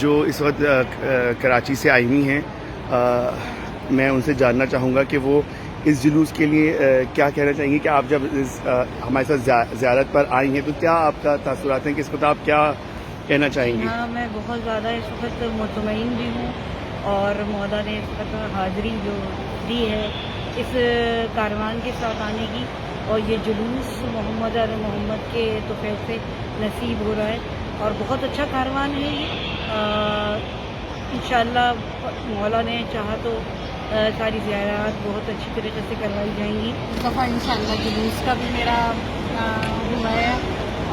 جو اس وقت کراچی سے آئی ہوئی ہیں. میں ان سے جاننا چاہوں گا کہ وہ اس جلوس کے لیے کیا کہنا چاہیں گی کہ آپ جب ہمارے ساتھ زیارت پر آئی ہیں تو کیا آپ کا تاثرات ہیں کہ اس وقت آپ کیا کہنا چاہیں گی؟ ہاں، میں بہت زیادہ اس وقت مطمئن بھی ہوں، اور مولا نے اس وقت حاضری جو دی ہے اس کاروان کے ساتھ آنے کی، اور یہ جلوس محمد علیہ محمد کے توفیل سے نصیب ہو رہا ہے، اور بہت اچھا کاروان ہے یہ. انشاءاللہ مولا نے چاہا تو ساری زیارات بہت اچھی طریقے سے کروائی جائیں گی. اس دفعہ انشاءاللہ جلوس کا بھی میرا ہوا ہے،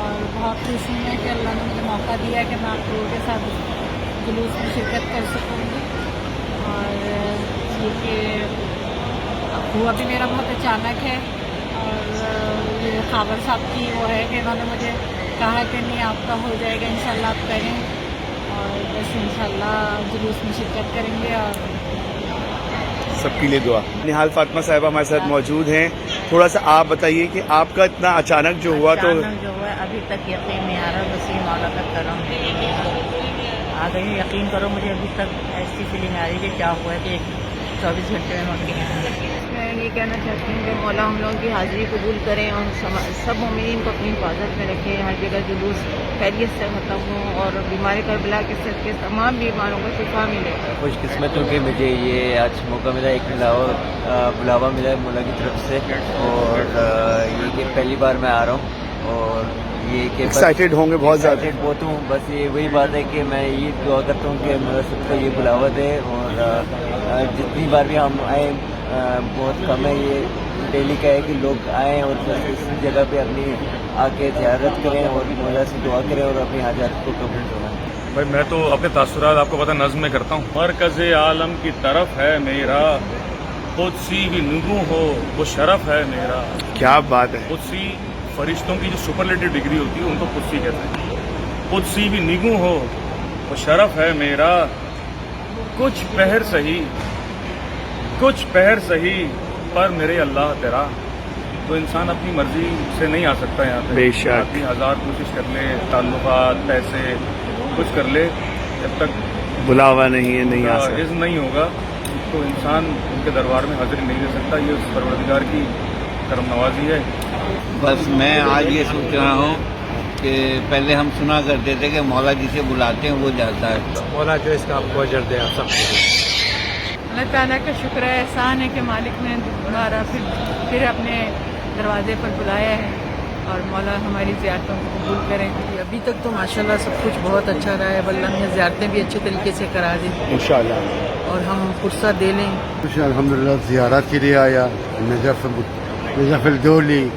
اور بہت خوشی ہے کہ اللہ نے مجھے موقع دیا ہے کہ میں آپ لوگوں کے ساتھ جلوس میں شرکت کر سکوں گی. اور یہ کہ ہوا بھی میرا بہت اچانک ہے، اور یہ خابر صاحب کی وہ ہے کہ انہوں نے مجھے کہا کہ نہیں آپ کا ہو جائے گا انشاءاللہ آپ کریں، اور بس انشاءاللہ جلوس میں شرکت کریں گے. اور سب کے لیے دعا. نہال فاطمہ صاحبہ ہمارے ساتھ موجود ہیں. تھوڑا سا آپ بتائیے کہ آپ کا اتنا اچانک جو ہوا تو اچانک جو ہوا ابھی تک یقین نہیں آ رہا، بس یہ مولا کا کرم آ گئی. یقین کرو مجھے ابھی تک ایسی فیلنگ آ رہی ہے کہ کیا ہوا ہے کہ 24 گھنٹے میں ان کے یہاں. میں یہ کہنا چاہتی ہوں کہ مولا ہم لوگوں کی حاضری قبول کریں، اور سب مومنین کو اپنی حفاظت میں رکھیں. ہر جگہ جلوس خیریت سے ختم ہوں، اور بیماری کربلا کے صدقے تمام بیماروں کو شفا ملے. خوش قسمت ہوں کہ مجھے یہ آج موقع ملا، ایک بلاوا ملا ہے مولا کی طرف سے، اور یہ کہ پہلی بار میں آ رہا ہوں، اور یہ کہ ایکسائٹیڈ ہوں گے بہت زیادہ. ایکسائٹیڈ بہت ہوں. بس یہ وہی بات ہے کہ میں یہ دعا کرتا ہوں کہ میرا سب کا یہ بلاوا دے، اور جتنی بار بھی ہم آئیں بہت کم ہے، یہ ڈیلی کا ہے کہ لوگ آئیں اور اس جگہ پہ اپنی آ کے زیارت کریں اور مولا سے دعا کریں اور اپنی حاجات کو قبول کریں. بھائی میں تو اپنے تاثرات آپ کو پتہ نظم میں کرتا ہوں. مرکز عالم کی طرف ہے میرا، قدسی بھی نگوں ہو وہ شرف ہے میرا. کیا بات ہے. قدسی فرشتوں کی جو سپرلیٹو ڈگری ہوتی ہے ان کو قدسی کہتے ہیں. قدسی بھی نگوں ہو وہ شرف ہے میرا. کچھ پہر سہی پر میرے اللہ تیرا. تو انسان اپنی مرضی سے نہیں آ سکتا یہاں پہ. بے شک. آدمی ہزار کوشش کر لے، تعلقات، پیسے کچھ کر لے، جب تک بلاوا نہیں ہے نہیں آ سکتا. عزم نہیں ہوگا تو انسان ان کے دربار میں حاضری نہیں دے سکتا. یہ اس پروردگار کی کرم نوازی ہے. بس میں آج یہ سوچ رہا ہوں کہ پہلے ہم سنا کرتے تھے کہ مولا جسے بلاتے ہیں وہ جاتا ہے. مولا جو اس کا آپ کو اجر دے آپ سب کو. اللہ تعالیٰ کا شکر ہے، احسان ہے کہ مالک نے دوبارہ پھر اپنے دروازے پر بلایا ہے، اور مولا ہماری زیارتوں کو قبول کریں. ابھی تک تو ماشاءاللہ سب کچھ بہت اچھا رہا ہے. اللہ نے زیارتیں بھی اچھے طریقے سے کرا دی، انشاءاللہ. اور ہم فرصت دے لیں. کچھ الحمدللہ زیارت کے لیے آیا، نجف الدولی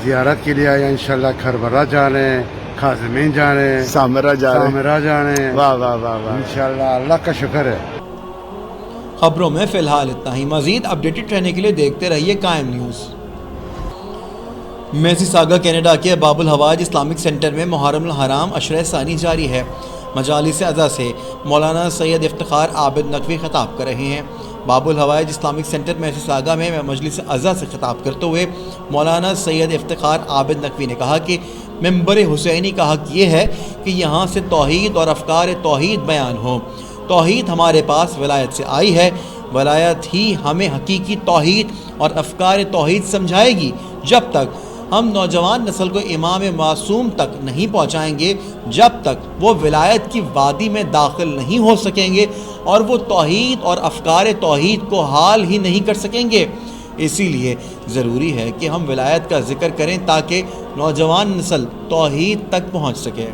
زیارت کے لیے آیا. انشاءاللہ کربلا جا رہے ہیں، قازمین جا رہے ہیں، سامرا جا رہے ہیں. واہ واہ واہ واہ. انشاءاللہ اللہ کا شکر ہے. خبروں میں فی الحال اتنا ہی. مزید اپڈیٹڈ رہنے کے لیے دیکھتے رہیے قائم نیوز. میسی ساگا کینیڈا کے باب الحواج اسلامک سینٹر میں محرم الحرام عشرہ ثانی جاری ہے. مجالس اعضاء سے مولانا سید افتخار عابد نقوی خطاب کر رہے ہیں. باب الحواج اسلامک سینٹر میسی ساگا میں مجلس اعضاء سے خطاب کرتے ہوئے مولانا سید افتخار عابد نقوی نے کہا کہ ممبر حسینی کا حق یہ ہے کہ یہاں سے توحید اور افکار توحید بیان ہو. توحید ہمارے پاس ولایت سے آئی ہے، ولایت ہی ہمیں حقیقی توحید اور افکار توحید سمجھائے گی. جب تک ہم نوجوان نسل کو امام معصوم تک نہیں پہنچائیں گے، جب تک وہ ولایت کی وادی میں داخل نہیں ہو سکیں گے اور وہ توحید اور افکار توحید کو حال ہی نہیں کر سکیں گے. اسی لیے ضروری ہے کہ ہم ولایت کا ذکر کریں تاکہ نوجوان نسل توحید تک پہنچ سکے.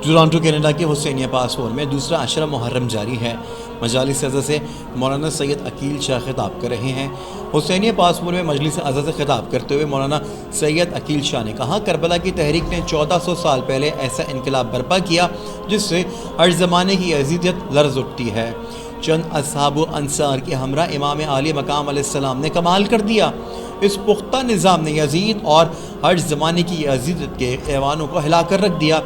ٹورانٹو کینیڈا کے حسینیہ پاسپور میں دوسرا عشرہ محرم جاری ہے. مجالس اعضاء سے مولانا سید عقیل شاہ خطاب کر رہے ہیں. حسینیہ پاسپور میں مجلس اعضاء سے خطاب کرتے ہوئے مولانا سید عقیل شاہ نے کہا کربلا کی تحریک نے 1400 سال پہلے ایسا انقلاب برپا کیا جس سے ہر زمانے کی عزیزیت لرز اٹھتی ہے. چند اصحاب و انصار کے ہمراہ امام عالی مقام علیہ السلام نے کمال کر دیا. اس پختہ نظام نے یزید اور ہر زمانے کی عزیزیت کے ایوانوں کو ہلا کر رکھ دیا.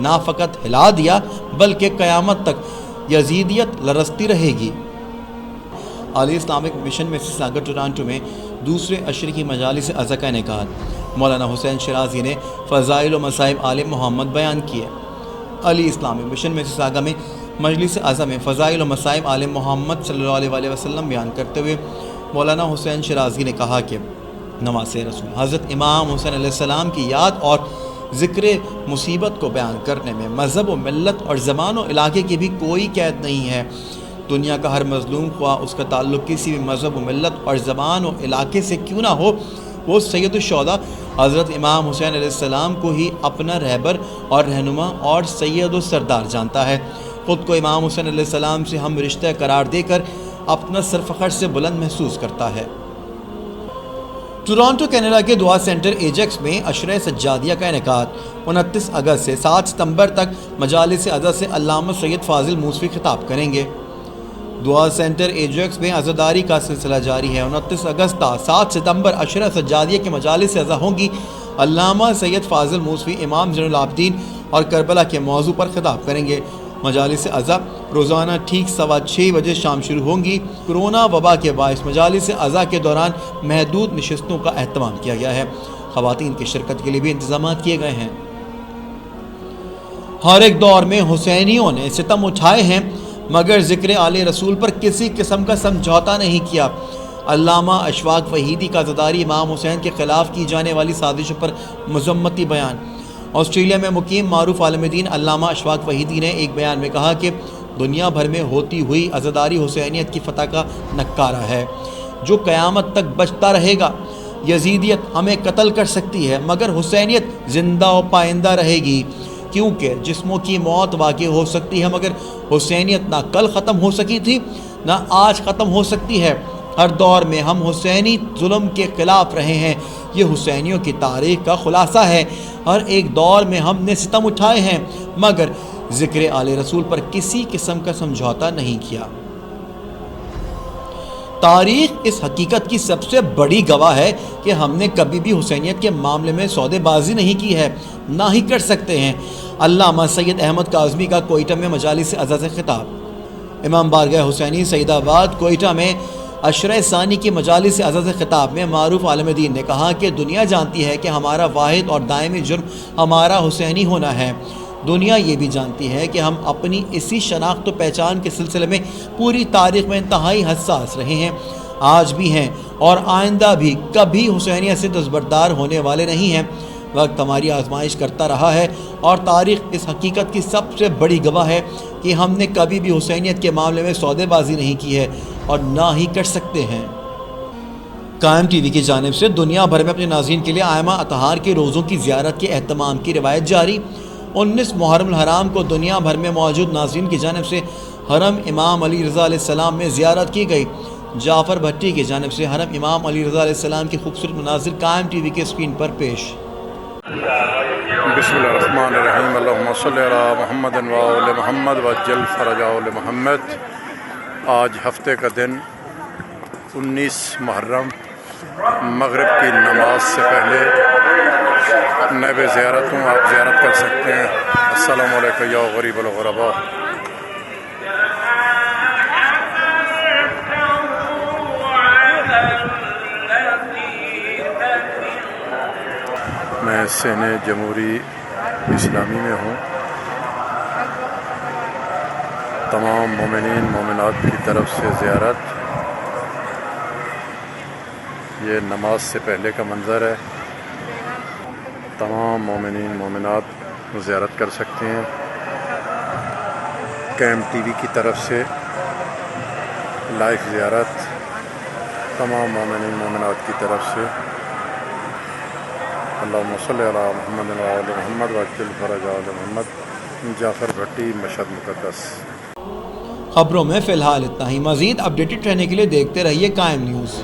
نہ فقط ہلا دیا بلکہ قیامت تک یزیدیت لرزتی رہے گی. عالی Islamic mission Mississauga Toronto میں دوسرے عشرے کی مجالس اعضاء کا انعقاد. مولانا حسین شرازی نے فضائل و مصائب آل محمد بیان کیے۔ علی اسلامی مشن مسیساگا میں مجلس اعظم میں فضائل و مصائب آل محمد صلی اللہ علیہ وسلم بیان کرتے ہوئے مولانا حسین شرازی نے کہا کہ نواسۂ رسول حضرت امام حسین علیہ السلام کی یاد اور ذکر مصیبت کو بیان کرنے میں مذہب و ملت اور زمان و علاقے کی بھی کوئی قید نہیں ہے۔ دنیا کا ہر مظلوم خواہ اس کا تعلق کسی بھی مذہب و ملت اور زبان و علاقے سے کیوں نہ ہو، وہ سید الشہداء حضرت امام حسین علیہ السلام کو ہی اپنا رہبر اور رہنما اور سید و سردار جانتا ہے۔ خود کو امام حسین علیہ السلام سے ہم رشتہ قرار دے کر اپنا سرفخر سے بلند محسوس کرتا ہے۔ ٹورانٹو کینیڈا کے دعا سینٹر ایجیکس میں عشرہ سجادیہ کا انعقاد 29 اگست سے 7 ستمبر تک مجالس ازا سے علامہ سید فاضل موسوی خطاب کریں گے۔ دعا سینٹر ایجیکس میں عزاداری کا سلسلہ جاری ہے۔ 29 اگست تا 7 ستمبر عشرہ سجادیہ کے مجالس ازا ہوں گی۔ علامہ سید فاضل موسوی امام زین العابدین اور کربلا کے موضوع پر خطاب کریں گے۔ مجالس ازا روزانہ ٹھیک 6:15 بجے شام شروع ہوں گی۔ کورونا وبا کے باعث مجالس ازا کے دوران محدود نشستوں کا اہتمام کیا گیا ہے۔ خواتین کی شرکت کے لیے بھی انتظامات کیے گئے ہیں۔ ہر ایک دور میں حسینیوں نے ستم اٹھائے ہیں مگر ذکر آل رسول پر کسی قسم کا سمجھوتا نہیں کیا۔ علامہ اشفاق وحیدی کا عزاداری امام حسین کے خلاف کی جانے والی سازشوں پر مذمتی بیان۔ آسٹریلیا میں مقیم معروف عالم دین علامہ اشفاق وحیدی نے ایک بیان میں کہا کہ دنیا بھر میں ہوتی ہوئی عزاداری حسینیت کی فتح کا نکارہ ہے جو قیامت تک بچتا رہے گا۔ یزیدیت ہمیں قتل کر سکتی ہے مگر حسینیت زندہ و پائندہ رہے گی، کیونکہ جسموں کی موت واقع ہو سکتی ہے مگر حسینیت نہ کل ختم ہو سکی تھی نہ آج ختم ہو سکتی ہے۔ ہر دور میں ہم حسینی ظلم کے خلاف رہے ہیں، یہ حسینیوں کی تاریخ کا خلاصہ ہے۔ ہر ایک دور میں ہم نے ستم اٹھائے ہیں مگر ذکر آل رسول پر کسی قسم کا سمجھوتا نہیں کیا۔ تاریخ اس حقیقت کی سب سے بڑی گواہ ہے کہ ہم نے کبھی بھی حسینیت کے معاملے میں سودے بازی نہیں کی ہے، نہ ہی کر سکتے ہیں۔ علامہ سید احمد کاظمی کا کوئٹہ میں مجالس ازا سے خطاب۔ امام بارگاہ حسینی سعید آباد کوئٹہ میں عشرہ ثانی کی مجالس ازا سے خطاب میں معروف عالم دین نے کہا کہ دنیا جانتی ہے کہ ہمارا واحد اور دائمی جرم ہمارا حسینی ہونا ہے۔ دنیا یہ بھی جانتی ہے کہ ہم اپنی اسی شناخت و پہچان کے سلسلے میں پوری تاریخ میں انتہائی حساس رہے ہیں، آج بھی ہیں اور آئندہ بھی کبھی حسینیت سے دستبردار ہونے والے نہیں ہیں۔ وقت ہماری آزمائش کرتا رہا ہے اور تاریخ اس حقیقت کی سب سے بڑی گواہ ہے کہ ہم نے کبھی بھی حسینیت کے معاملے میں سودے بازی نہیں کی ہے اور نہ ہی کر سکتے ہیں۔ قائم ٹی وی کی جانب سے دنیا بھر میں اپنے ناظرین کے لیے آئمہ اطہار کے روزوں کی زیارت کے اہتمام کی روایت جاری۔ 19 محرم الحرام کو دنیا بھر میں موجود ناظرین کی جانب سے حرم امام علی رضا علیہ السلام میں زیارت کی گئی۔ جعفر بھٹی کی جانب سے حرم امام علی رضا علیہ السلام کی خوبصورت مناظر قائم ٹی وی کے اسکرین پر پیش۔ بسم اللہ الرحمن الرحیم، اللہم صلی علی محمد و آل محمد وعجل فرج آل محمد۔ آج ہفتے کا دن 19 محرم مغرب کی نماز سے پہلے نیب زیارت ہوں، آپ زیارت کر سکتے ہیں۔ السلام علیکم یا غریب الغرباء۔ میں سینہ جمہوری اسلامی میں ہوں۔ تمام مومنین مومنات کی طرف سے زیارت، یہ نماز سے پہلے کا منظر ہے۔ تمام مومنین مومنات زیارت کر سکتے ہیں۔ قائم ٹی وی کی طرف سے لائیو زیارت تمام مومنین مومنات کی طرف سے۔ اللہم صلی علی محمد و آل محمد وعجل فرج آل محمد۔ جعفر بھٹی، مشہد مقدس۔ خبروں میں فی الحال اتنا ہی۔ مزید اپڈیٹڈ رہنے کے لیے دیکھتے رہیے قائم نیوز۔